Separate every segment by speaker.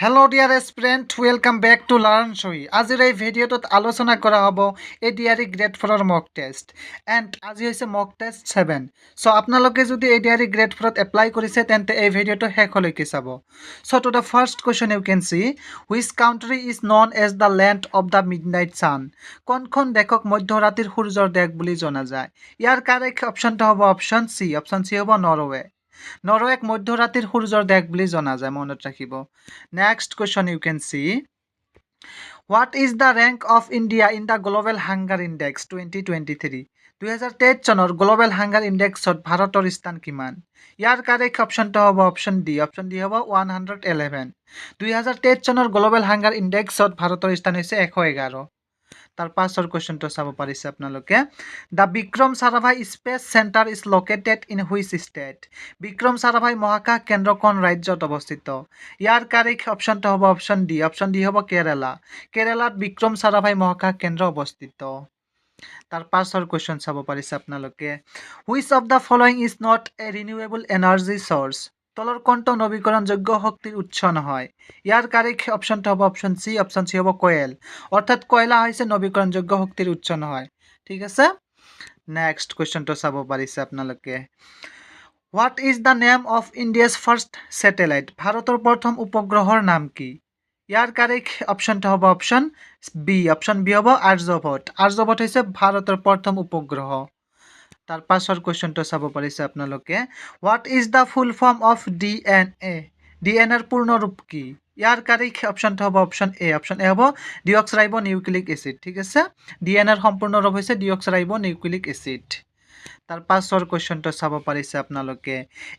Speaker 1: Hello dear aspirant, welcome back to Learn Sahee. আজিৰ এই ভিডিঅ'টোত আলোচনা কৰা হ'ব ADRE grade 4 mock test and আজি হৈছে মক টেষ্ট 7. সো আপোনালোকে যদি ADRE গ্ৰেড 4ত এপ্লাই কৰিছে তেন্তে এই ভিডিঅ'টো শেষলৈকে চাব. So to the first question you can see which country is known as the land of the midnight sun. কোনখন দেশক মধ্যৰাতিৰ সূৰ্যৰ দেশ বুলি জনা যায়? ইয়াৰ কাৰেক্ট অপশ্যনটো হ'ব অপশ্যন চি. অপশ্যন চি হ'ব নৰৱে. নৰৱেক মধ্যৰাতিৰ সূৰ্যৰ দেশ বুলি জনা যায়, মনত ৰাখিব. Next question you can see. What is the rank of India in the Global Hunger Index 2023? 2023 চনৰ গ্লোবেল হাংগাৰ ইণ্ডেক্সত ভাৰতৰ স্থান কিমান? ইয়াৰ কাৰেক্ট অপশ্যনটো হ'ব অপশ্যন ডি. অপশ্যন ডি হ'ব 111. 2023 চনৰ গ্লোবেল হাংগাৰ ইণ্ডেক্সত ভাৰতৰ স্থান হৈছে 111. তাৰ পাছৰ কুৱেশ্যনটো চাব পাৰিছে আপোনালোকে. The Vikram Sarabhai space centre is located in which state? Vikram Sarabhai মহাকাশ কেন্দ্ৰ কোন ৰাজ্যত অৱস্থিত? ইয়াৰ কাৰেক্ট অপশ্যনটো হ'ব অপশ্যন ডি. অপশ্যন ডি হ'ব কেৰালা. কেৰালাত বিক্ৰম সাৰাভাই মহাকাশ কেন্দ্ৰ অৱস্থিত. তাৰ পাছৰ কুৱেশ্যন চাব পাৰিছে আপোনালোকে. Which of the following is not a renewable energy source? তলৰ কোনটো নৱীকৰণযোগ্য শক্তিৰ উৎস নহয়? ইয়াৰ কাৰেক্ট অপশ্যনটো হ'ব অপশ্যন চি. অপশ্যন চি হ'ব কয়েল. অৰ্থাৎ কয়লা হৈছে নৱীকৰণযোগ্য শক্তিৰ উৎস নহয়. ঠিক আছে, নেক্সট কুৱেশ্যনটো চাব পাৰিছে আপোনালোকে. What is the name of India's first satellite? ভাৰতৰ প্ৰথম উপগ্ৰহৰ নাম কি? ইয়াৰ কাৰেক্ট অপশ্যনটো হ'ব অপশ্যন বি. অপশ্যন বি হ'ব আৰ্যভট. আৰ্যভট হৈছে ভাৰতৰ প্ৰথম উপগ্ৰহ. তাৰ পাছৰ কুৱেশ্যনটো চাব পাৰিছে আপোনালোকে. What is the full form of DNA? DNA ৰ পূৰ্ণ ৰূপ কি? ইয়াৰ কাৰেক্ট অপশ্যনটো হ'ব অপশ্যন এ. অপশ্যন এ হ'ব ডিঅক্সৰাইবো নিউক্লিক এচিড. ঠিক আছে, DNA ৰ সম্পূৰ্ণ ৰূপ হৈছে ডিঅক্সৰাইবো নিউক্লিক এচিড. তাৰ পাছৰ কুৱেশ্যনটো চাব পাৰিছে আপোনালোকে.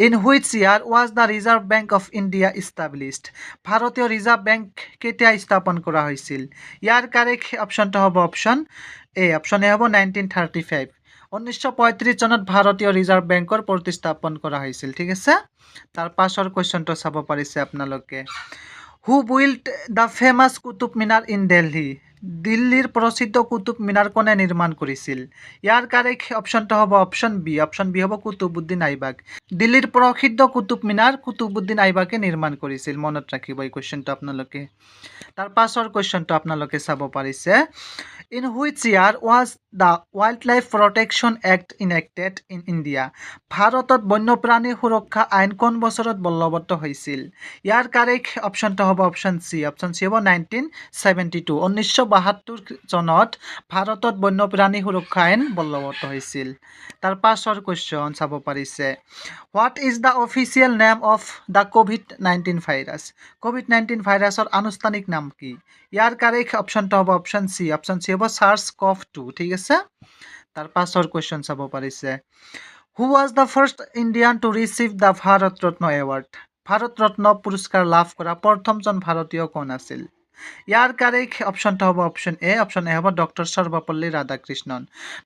Speaker 1: In which year was the Reserve Bank of India established? ভাৰতীয় ৰিজাৰ্ভ বেংক কেতিয়া স্থাপন কৰা হৈছিল? ইয়াৰ কাৰেক্ট অপশ্যনটো হ'ব অপশ্যন এ. অপশ্যন এ হ'ব 1935. 1935 চনত ভাৰতীয় ৰিজাৰ্ভ বেংকৰ প্ৰতিস্থাপন কৰা হৈছিল. ঠিক আছে, তাৰ পাছৰ কুৱেশ্যনটো চাব পাৰিছে আপোনালোকে. Who built the famous Qutub Minar in Delhi? দিল্লীৰ প্ৰসিদ্ধ কুতুব মিনাৰ কোনে নিৰ্মাণ কৰিছিল? ইয়াৰ কাৰেক্ট অপশ্যনটো হ'ব অপশ্যন বি. অপশ্যন বি হ'ব কুতুবুদ্দিন আইবাক. দিল্লীৰ প্ৰসিদ্ধ কুতুব মিনাৰ কুতুবুদ্দিন আইবাকে নিৰ্মাণ কৰিছিল, মনত ৰাখিব এই কুৱেশ্যনটো আপোনালোকে. তাৰ পাছৰ কুৱেশ্যনটো আপোনালোকে চাব পাৰিছে. In which year was the wild life protection act ইনেক্টেড in India? ভাৰতত বন্যপ্ৰাণী সুৰক্ষা আইন কোন বছৰত বলৱৎ হৈছিল? ইয়াৰ কাৰেক্ট অপশ্যনটো হ'ব অপশ্যন চি. অপশ্যন চি হ'ব 1972. 1972 চনত ভাৰতত বন্যপ্ৰাণী সুৰক্ষা আইন বলৱৎ হৈছিল. তাৰ পাছৰ কুৱেশ্যন চাব পাৰিছে. What is the official name of the COVID-19 virus? COVID-19 ভাইৰাছৰ আনুষ্ঠানিক নাম কি? ইয়াৰ কাৰেক্ট অপশ্যনটো হ'ব অপশ্যন চি. অপশ্যন চি হ'ব SARS-CoV-2. ঠিক আছে, তাৰ পাছৰ কুৱেশ্যন চাব পাৰিছে. Who was the first Indian to receive the Bharat Ratna award? Bharat Ratna পুৰস্কাৰ লাভ কৰা প্ৰথমজন ভাৰতীয় কোন আছিল? ইয়াৰ কাৰেক্ট অপশ্যনটো হ'ব অপশ্যন এ. অপশ্যন এ হ'ব ডক্টৰ সৰ্বপল্লী ৰাধাকৃষ্ণন.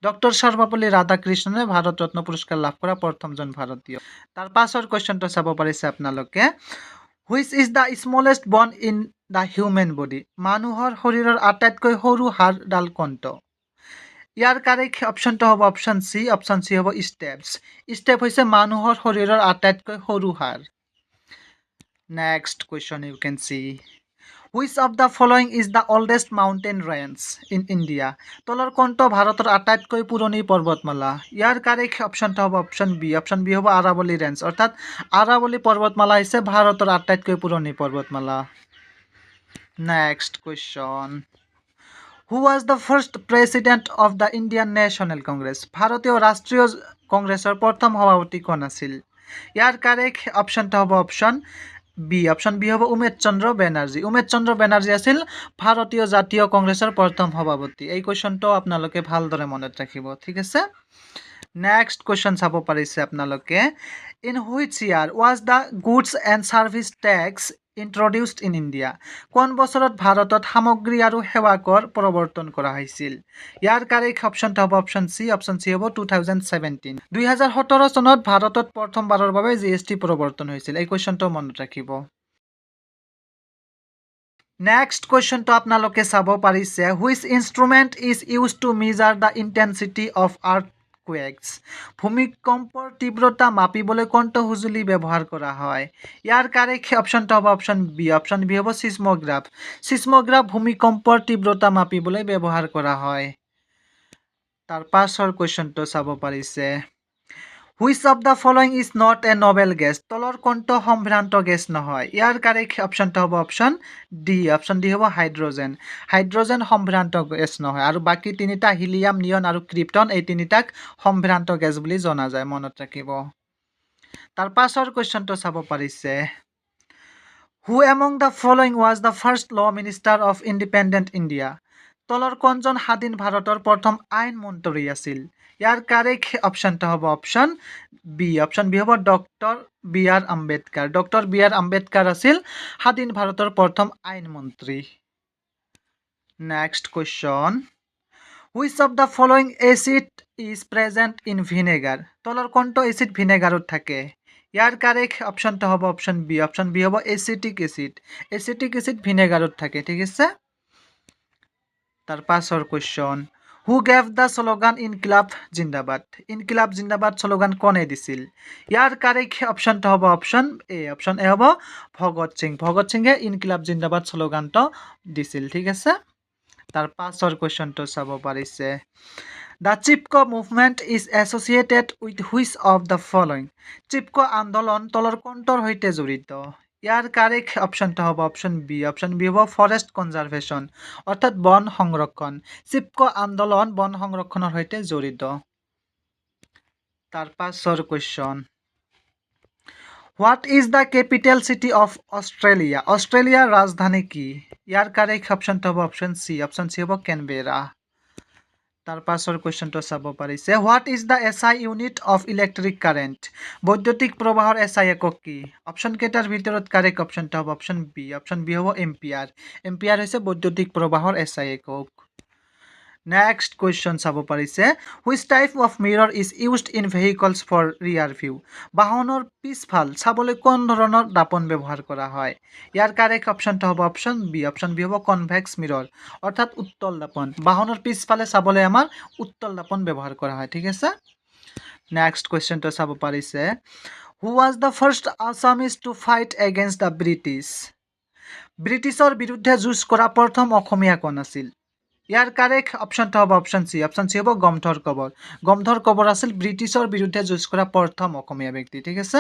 Speaker 1: ডক্টৰ সৰ্বপল্লী ৰাধাকৃষ্ণনে ভাৰত ৰত্ন পুৰস্কাৰ লাভ কৰা প্ৰথমজন ভাৰতীয়. তাৰ পাছৰ কুৱেশ্যনটো চাব পাৰিছে আপোনালোকে. হুইচ ইজ দ্য স্মলেষ্ট বন ইন দ্য হিউমেন বডি? মানুহৰ শৰীৰৰ আটাইতকৈ সৰু হাড়ডাল কোনটো? ইয়াৰ কাৰেক্ট অপশ্যনটো হ'ব অপশ্যন চি. অপশ্যন চি হ'ব ষ্টেপছ. ষ্টেপ হৈছে মানুহৰ শৰীৰৰ আটাইতকৈ সৰু হাড়. Next question you can see. Which of the following is the oldest mountain range in India? তলৰ কোনটো ভাৰতৰ আটাইতকৈ পুৰণি পৰ্বতমালা? ইয়াৰ কাৰেক্ট অপশ্যনটো হ'ব অপশ্যন বি. অপশ্যন বি হ'ব আৰাৱলী ৰেঞ্জ. অৰ্থাৎ আৰাৱলী পৰ্বতমালা হৈছে ভাৰতৰ আটাইতকৈ পুৰণি পৰ্বতমালা. Next question. Who was the first president of the Indian National Congress? ভাৰতীয় ৰাষ্ট্ৰীয় কংগ্ৰেছৰ প্ৰথম সভাপতি কোন আছিল? ইয়াৰ কাৰেক্ট অপশ্যনটো হ'ব অপশ্যন বি. অপশ্যন বি হ'ব উমেশ চন্দ্ৰ বেনাৰ্জী. উমেশ চন্দ্ৰ বেনাৰ্জী আছিল ভাৰতীয় জাতীয় কংগ্ৰেছৰ প্ৰথম সভাপতি. এই কুৱেশ্যনটো আপোনালোকে ভালদৰে মনত ৰাখিব. ঠিক আছে, নেক্সট কুৱেশ্যন চাব পাৰিছে আপোনালোকে. In which year was the goods and services tax introduced in India? কোন বছৰত ভাৰতত সামগ্ৰী আৰু সেৱা কৰ প্ৰৱৰ্তন কৰা হৈছিল? ইয়াৰ কাৰেক্ট অপশ্যনটো হ'ব অপশ্যন চি. অপশ্যন চি হ'ব 2017. 2017 চনত ভাৰতত প্ৰথমবাৰৰ বাবে GST প্ৰৱৰ্তন হৈছিল. এই কুৱেশ্যনটো মনত ৰাখিব. নেক্সট কুৱেশ্যনটো আপোনালোকে চাব পাৰিছে. Which instrument is use to measure the intensity of earth earthquakes. ভূমিকম্পৰ তীব্ৰতা মাপিবলৈ কোনটো সঁজুলি ব্যৱহাৰ কৰা হয়? ইয়াৰ কাৰেক্ট অপশ্যনটো হ'ব অপশ্যন বি। অপশ্যন বি হ'ব চিছমোগ্ৰাফ। চিছমোগ্ৰাফ ভূমিকম্পৰ তীব্ৰতা মাপিবলৈ ব্যৱহাৰ কৰা হয়। তাৰ পাছৰ কুৱেশ্যনটো চাব পাৰিছে। Which of the following is not a noble gas? তলৰ কোনটো সম্ভ্ৰান্ত গেছ নহয়? ইয়াৰ কাৰেক্ট অপশ্যনটো হ'ব অপশ্যন ডি। অপশ্যন ডি হ'ব হাইড্ৰজেন। হাইড্ৰজেন সম্ভ্ৰান্ত গেছ নহয় আৰু বাকী তিনিটা হিলিয়াম, নিয়ন আৰু ক্ৰিপ্টন এই তিনিটাক সম্ভ্ৰান্ত গেছ বুলি জনা যায়, মনত ৰাখিব। তাৰ পাছৰ কুৱেশ্যনটো চাব পাৰিছে। Who among the following was the first law minister of independent India? তলৰ কোনজন স্বাধীন ভাৰতৰ প্ৰথম আইন মন্ত্ৰী আছিল? ইয়াৰ কাৰেক্ট অপশ্যনটো হ'ব অপশ্যন বি। অপশ্যন বি হ'ব doctor B R Ambedkar. Doctor B R Ambedkar আছিল স্বাধীন ভাৰতৰ প্ৰথম আইন মন্ত্ৰী। Next question. Which of the following acid is present in vinegar? তলৰ কোনটো এচিড ভিনেগাৰত থাকে? ইয়াৰ কাৰেক্ট অপশ্যনটো হ'ব অপশ্যন বি। অপশ্যন বি হ'ব এচিটিক এচিড। এচিটিক এচিড ভিনেগাৰত থাকে, ঠিক আছে। তাৰ পাছৰ question. Who gave the slogan ইনকিলাব জিন্দাবাদ? ইনকিলাব জিন্দাবাদ শ্লোগান কোনে দিছিল? ইয়াৰ কাৰেক্ট অপশ্যনটো হ'ব অপশ্যন এ। অপশ্যন এ হ'ব ভগত সিং। ভগত সিঙে ইনকিলাব জিন্দাবাদ শ্লোগানটো দিছিল, ঠিক আছে। তাৰ পাছৰ কুৱেশ্যনটো চাব পাৰিছে। The Chipko movement is associated with which of the following? Chipko আন্দোলন তলৰ কোনটোৰ সৈতে জড়িত? ইয়াৰ কাৰেক্ট অপশ্যনটো হ'ব অপশ্যন বি। অপশ্যন বি হ'ব ফৰেষ্ট কনজাৰভেশ্যন, অৰ্থাৎ বন সংৰক্ষণ। চিপকো আন্দোলন বন সংৰক্ষণৰ সৈতে জড়িত। তাৰ পাছৰ কুৱেশ্যন। What is the capital city of Australia? অষ্ট্ৰেলিয়াৰ ৰাজধানী কি? ইয়াৰ কাৰেক্ট অপশ্যনটো হ'ব অপশ্যন চি। অপশ্যন চি হ'ব কেনবেৰা। তাৰ পাছৰ কুৱেশ্যনটো চাব পাৰিছে। What is the SI unit of electric current? বৈদ্যুতিক প্ৰবাহৰ এছআই একক কি? অপশ্যন কেইটাৰ ভিতৰত কাৰেক্ট অপশ্যনটো হ'ব অপশ্যন বি। অপশ্যন বি হ'ব এম্পিয়াৰ। এম্পিয়াৰ হৈছে বৈদ্যুতিক প্ৰবাহৰ এছআই একক। নেক্সট কুৱেশ্যন চাব পাৰিছে। Which type of mirror is used in vehicles for rear view? বাহনৰ পিছফাল চাবলৈ কোন ধৰণৰ দাপোন ব্যৱহাৰ কৰা হয়? ইয়াৰ কাৰেক্ট অপশ্যনটো হ'ব অপশ্যন বি। অপশ্যন বি হ'ব কনভেক্স মিৰৰ, অৰ্থাৎ উত্তল দাপোন। বাহনৰ পিছফালে চাবলৈ আমাৰ উত্তল দাপোন ব্যৱহাৰ কৰা হয়, ঠিক আছে। নেক্সট কুৱেশ্যনটো চাব পাৰিছে। Who was the first Assamese to fight against the British? ব্ৰিটিছৰ বিৰুদ্ধে যুঁজ কৰা প্ৰথম অসমীয়া কোন আছিল? ইয়াৰ কাৰেক্ট অপশ্যনটো হ'ব অপশ্যন চি। অপশ্যন চি হ'ব গমধৰ কবৰ। গমধৰ কবৰ আছিল ব্ৰিটিছৰ বিৰুদ্ধে যুঁজ কৰা প্ৰথম অসমীয়া ব্যক্তি, ঠিক আছে।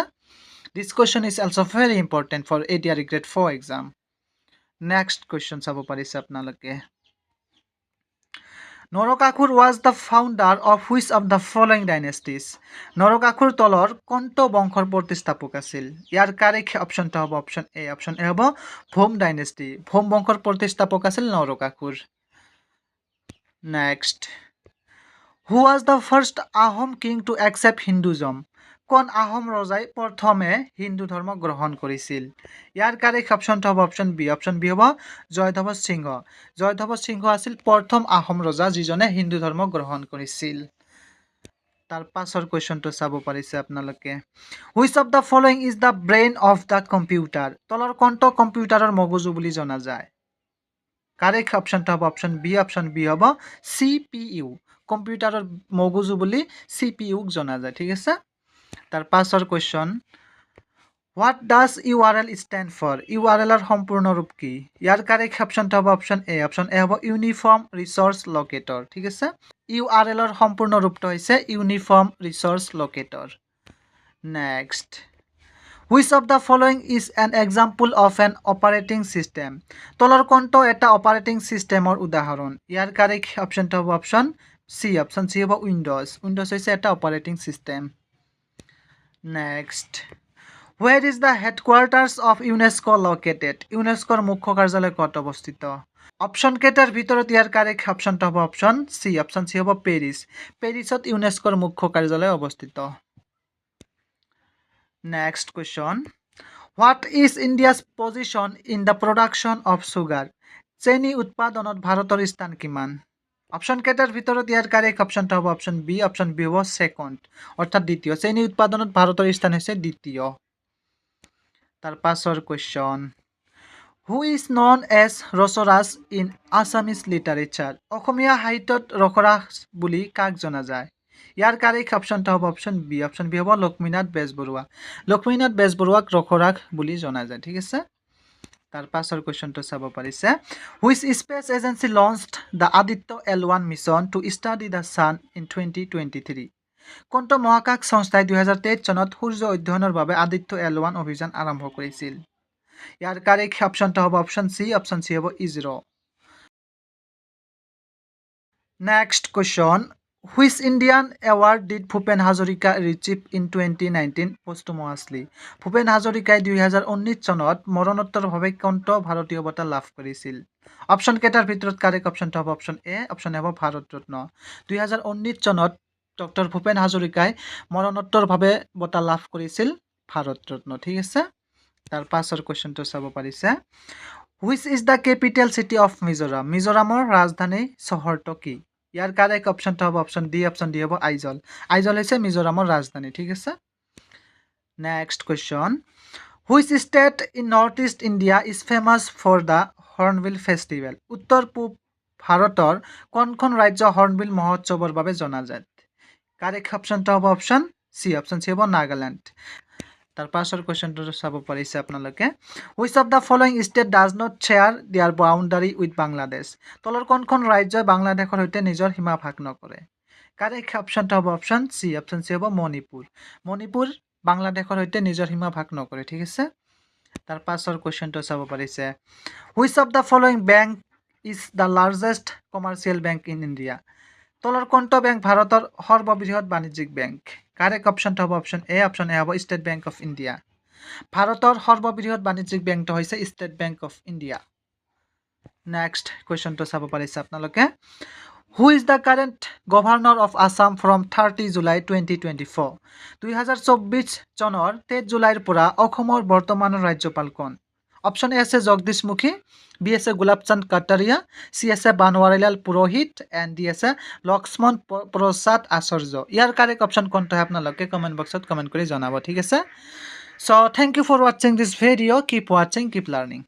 Speaker 1: This question is also' very important for ADR grade 4 exam. Next question চাব পাৰিছে আপোনালোকে। Narakasur was the founder of which of the following dynasties? Narakasur তলৰ কোনটো বংশৰ প্ৰতিষ্ঠাপক আছিল? ইয়াৰ কাৰেক্ট অপশ্যনটো হ'ব অপশ্যন এ। অপশ্যন এ হ'ব ভৌম ডাইনেষ্টি। ভৌম বংশৰ প্ৰতিষ্ঠাপক আছিল Narakasura. Next. Who was the first Ahom king to accept Hinduism? কোন আহোম ৰজাই প্ৰথমে হিন্দু ধৰ্ম গ্ৰহণ কৰিছিল? ইয়াৰ কাৰেক্ট অপশ্যনটো হ'ব অপশ্যন বি। অপশ্যন বি হ'ব জয়ধ্বজ সিংহ। জয়ধ্বজ সিংহ আছিল প্ৰথম আহোম ৰজা যিজনে হিন্দু ধৰ্ম গ্ৰহণ কৰিছিল। তাৰ পাছৰ কুৱেশ্যনটো চাব পাৰিছে আপোনালোকে। Which of the following is the brain of the computer? তলৰ কোনটো কম্পিউটাৰৰ মগজু বুলি জনা যায়? কাৰেক্ট অপশ্যনটো হ'ব অপশ্যন বি। অপশ্যন বি হ'ব CPU। কম্পিউটাৰৰ মগজু বুলি CPUক জনা যায়, ঠিক আছে। তাৰ পাছৰ কুৱেশ্যন। What does URL stand for? URLৰ সম্পূৰ্ণ ৰূপ কি? ইয়াৰ কাৰেক্ট অপশ্যনটো হ'ব অপশ্যন এ। অপশ্যন এ হ'ব ইউনিফৰ্ম ৰিচৰ্চ লোকেটৰ, ঠিক আছে। URLৰ সম্পূৰ্ণ ৰূপটো হৈছে uniform resource locator. Next. Which of the following is an example of an operating system? তলৰ কোনটো এটা অপাৰেটিং ছিষ্টেমৰ উদাহৰণ? ইয়াৰ কাৰেক্ট অপশ্যনটো হ'ব অপশ্যন চি। অপশ্যন চি হ'ব উইণ্ড'জ। উইণ্ড'জ হৈছে এটা operating system. Next. Where is the headquarters of UNESCO located? ইউনেস্কোৰ মুখ্য কাৰ্যালয় ক'ত অৱস্থিত? অপশ্যন কেইটাৰ ভিতৰত ইয়াৰ কাৰেক্ট অপশ্যনটো হ'ব অপশ্যন চি। অপশ্যন চি হ'ব পেৰিছ। পেৰিছত ইউনেস্কোৰ মুখ্য কাৰ্যালয় অৱস্থিত। Next question. What is India's position in the production of sugar? চেনি উৎপাদনত ভাৰতৰ স্থান কিমান? অপশ্যন কেইটাৰ ভিতৰত ইয়াৰ কাৰেক্ট অপশ্যনটো হ'ব অপশ্যন বি। অপশ্যন বি হ'ব ছেকেণ্ড, অৰ্থাৎ দ্বিতীয়। চেনি উৎপাদনত ভাৰতৰ স্থান হৈছে দ্বিতীয়। তাৰ পাছৰ question. Who is known as Rasaraj in Assamese literature? অসমীয়া সাহিত্যত ৰসৰাজ বুলি কাক জনা যায়? ইয়াৰ কাৰেক্ট অপশ্যনটো হ'ব অপশ্যন বি হ'ব লক্ষ্মীনাথ বেজবৰুৱা। লক্ষ্মীনাথ বেজবৰুৱাক ৰসৰাগ বুলি জনা যায়, ঠিক আছে। তাৰ পাছৰ কুৱেশ্যনটো চাব পাৰিছে, which space agency launched the Aditya L1 mission to study the sun in 2023? কোনটো মহাকাশ সংস্থাই 2023 চনত সূৰ্য অধ্যয়নৰ বাবে আদিত্য L1 অভিযান আৰম্ভ কৰিছিল? ইয়াৰ কাৰেক্ট অপশ্যনটো হ'ব অপশ্যন চি হ'ব ISRO'. Next question, which Indian award did Bhupen Hazarika receive in 2019 posthumously? Bhupen হাজৰিকাই 2019 চনত মৰণোত্তৰভাৱে কোনটো ভাৰতীয় বঁটা লাভ কৰিছিল? অপশ্যন কেইটাৰ ভিতৰত কাৰেক্ট অপশ্যনটো হ'ব অপশ্যন এ, অপশ্যন হ'ব ভাৰত ৰত্ন। 2019 চনত ডক্টৰ ভূপেন হাজৰিকাই মৰণোত্তৰভাৱে বঁটা লাভ কৰিছিল ভাৰত ৰত্ন, ঠিক আছে। তাৰ পাছৰ কুৱেশ্যনটো চাব পাৰিছে, which is the capital city of Mizoram? মিজোৰামৰ ৰাজধানী চহৰটো কি? ইয়াৰ কাৰেক্ট অপশ্যনটো হ'ব অপশ্যন ডি হ'ব আইজল। আইজল হৈছে মিজোৰামৰ ৰাজধানী, ঠিক আছে। Next question, which state in north east India is famous for the hornbill festival? উত্তৰ পূব ভাৰতৰ কোনখন ৰাজ্য হৰ্ণবিল মহোৎসৱৰ বাবে জনাজাত? কাৰেক্ট অপশ্যনটো হ'ব অপশ্যন চি হ'ব নাগালেণ্ড। তাৰ পাছৰ কুৱেশ্যনটো চাব পাৰিছে আপোনালোকে, which of the following state does not share দিয়াৰ বাউণ্ডাৰী উইথ বাংলাদেশ? তলৰ কোনখন ৰাজ্যই বাংলাদেশৰ সৈতে নিজৰ সীমা ভাগ নকৰে? কাৰেক্ট অপশ্যনটো হ'ব অপশ্যন চি হ'ব মণিপুৰ। মণিপুৰ বাংলাদেশৰ সৈতে নিজৰ সীমা ভাগ নকৰে, ঠিক আছে। তাৰ পাছৰ কুৱেশ্যনটো চাব পাৰিছে, which of the following bank is the largest commercial bank in India? তলৰ কোনটো বেংক ভাৰতৰ সৰ্ববৃহৎ বাণিজ্যিক বেংক? কাৰেক্ট অপশ্যনটো হ'ব অপশ্যন এ হ'ব ষ্টেট বেংক অফ ইণ্ডিয়া। ভাৰতৰ সৰ্ববৃহৎ বাণিজ্যিক বেংকটো হৈছে State Bank of India. Next কুৱেশ্যনটো চাব পাৰিছে আপোনালোকে, who is the current governor of Assam from 30 July 2024? 2024 চনৰ 23 জুলাইৰ পৰা অসমৰ বৰ্তমানৰ ৰাজ্যপাল কোন? অপশ্যন এ আছে জগদীশ মুখী, বি আছে গোলাপচান্দ কাটাৰিয়া, চি আছে বানৱাৰীলাল পুৰোহিত, এণ্ড ডি আছে লক্ষ্মণ প্ৰসাদ আচাৰ্য। ইয়াৰ কাৰেক্ট অপশ্যন কোনটো হয় আপোনালোকে কমেণ্ট বক্সত কমেণ্ট কৰি জনাব, ঠিক আছে। চ' থেংক ইউ ফৰ ৱাচিং দিছ ভিডিঅ', কিপ ৱাচিং, কিপ লাৰ্ণিং।